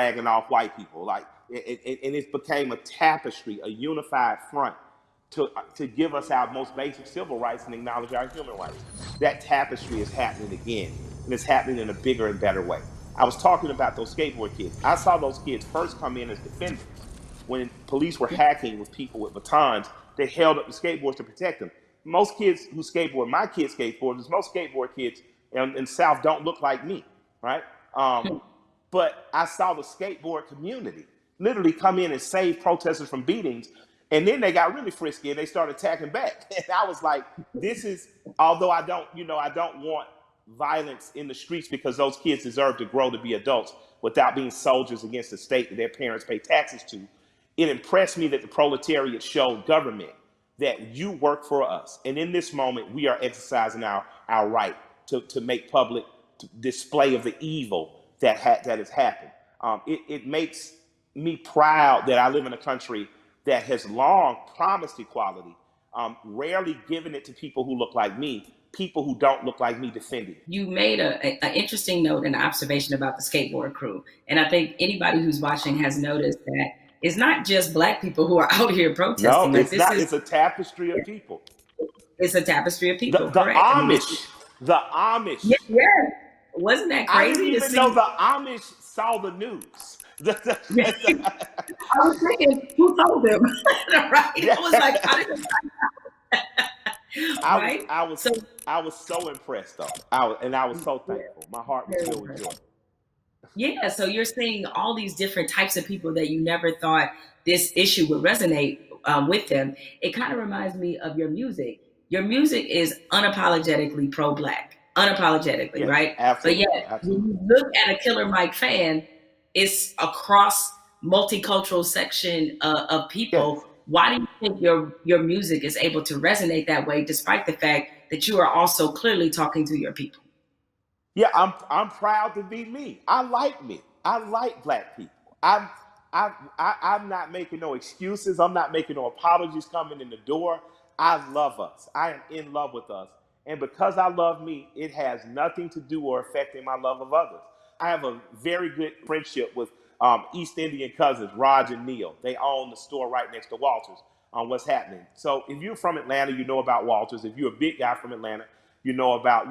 bragging off white people. Like, and it became a tapestry, a unified front to give us our most basic civil rights and acknowledge our human rights. That tapestry is happening again, and it's happening in a bigger and better way. I was talking about those skateboard kids. I saw those kids first come in as defenders. When police were hacking with people with batons, they held up the skateboards to protect them. Most kids who skateboard, my kids skateboarders, most skateboard kids in the South don't look like me, right? But I saw the skateboard community literally come in and save protesters from beatings. And then they got really frisky and they started attacking back. And I was like, this is, although I don't want violence in the streets because those kids deserve to grow to be adults without being soldiers against the state that their parents pay taxes to. It impressed me that the proletariat showed government that you work for us. And in this moment, we are exercising our right to make public display of the evil that has happened. It makes me proud that I live in a country that has long promised equality, rarely given it to people who look like me, people who don't look like me defending it. You made an interesting note and observation about the skateboard crew. And I think anybody who's watching has noticed that it's not just Black people who are out here protesting. No, it's not. It's a tapestry of people. It's a tapestry of people. The Amish. The Amish. Yeah. Wasn't that crazy? I didn't even know the Amish saw the news. I was thinking, who told them? Right? I was like, how did right? I was so impressed though. I was so thankful. My heart was filled with joy. Yeah, so you're seeing all these different types of people that you never thought this issue would resonate with them. It kind of reminds me of your music. Your music is unapologetically pro-Black, unapologetically, yes, right? Absolutely. But yet, when you look at a Killer Mike fan, it's across multicultural section of people. Yes. Why do you think your music is able to resonate that way, despite the fact that you are also clearly talking to your people? Yeah, I'm proud to be me. I like me. I like Black people. I'm not making no excuses. I'm not making no apologies coming in the door. I love us. I am in love with us. And because I love me, it has nothing to do or affecting my love of others. I have a very good friendship with East Indian cousins, Raj and Neil. They own the store right next to Walters on what's happening. So if you're from Atlanta, you know about Walters. If you're a big guy from Atlanta, you know about,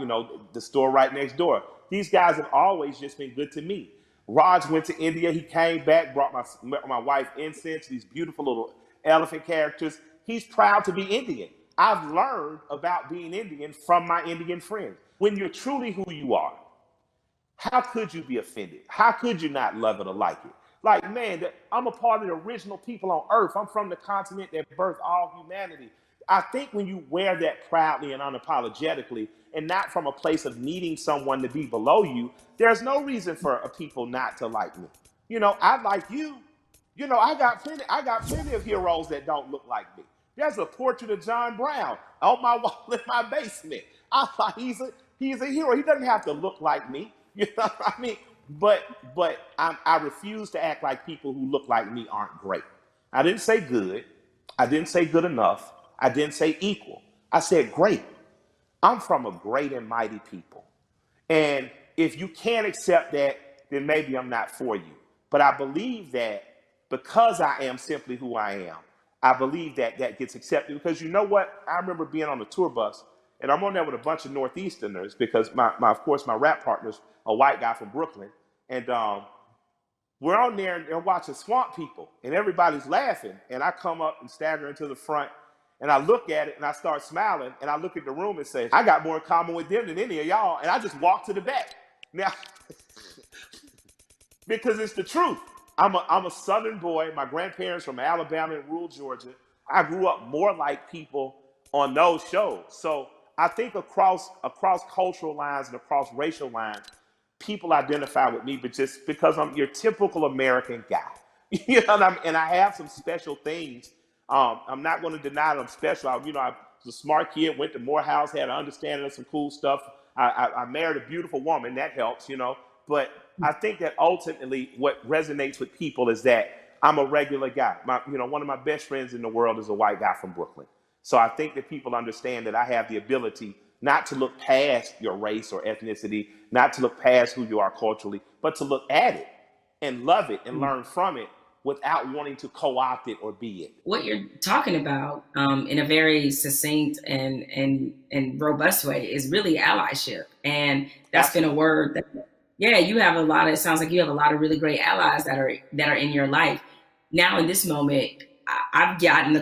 the store right next door. These guys have always just been good to me. Raj went to India. He came back, brought my wife incense, these beautiful little elephant characters. He's proud to be Indian. I've learned about being Indian from my Indian friends. When you're truly who you are, how could you be offended? How could you not love it or like it? Like, man, I'm a part of the original people on earth. I'm from the continent that birthed all humanity. I think when you wear that proudly and unapologetically, and not from a place of needing someone to be below you, there's no reason for a people not to like me. I like you. I got plenty of heroes that don't look like me. There's a portrait of John Brown on my wall in my basement. He's a hero. He doesn't have to look like me. You know what I mean? But I refuse to act like people who look like me aren't great. I didn't say good. I didn't say good enough. I didn't say equal. I said great. I'm from a great and mighty people. And if you can't accept that, then maybe I'm not for you. But I believe that because I am simply who I am, I believe that gets accepted. Because you know what? I remember being on a tour bus, and I'm on there with a bunch of Northeasterners because of course, my rap partner's a white guy from Brooklyn. And we're on there and watching Swamp People, and everybody's laughing. And I come up and stagger into the front, and I look at it, and I start smiling, and I look at the room and say, I got more in common with them than any of y'all. And I just walk to the back. Now, because it's the truth. I'm a Southern boy. My grandparents from Alabama and rural Georgia. I grew up more like people on those shows. So I think across cultural lines and across racial lines, people identify with me, but just because I'm your typical American guy. You know what I mean? And I have some special things. I'm not going to deny that I'm special. I was a smart kid, went to Morehouse, had an understanding of some cool stuff. I married a beautiful woman. That helps, But I think that ultimately what resonates with people is that I'm a regular guy. One of my best friends in the world is a white guy from Brooklyn. So I think that people understand that I have the ability not to look past your race or ethnicity, not to look past who you are culturally, but to look at it and love it and learn from it without wanting to co-opt it or be it. What you're talking about, in a very succinct and robust way, is really allyship, and that's been a Absolutely. word that, yeah, you have a lot of. It sounds like you have a lot of really great allies that are in your life now. In this moment, I've gotten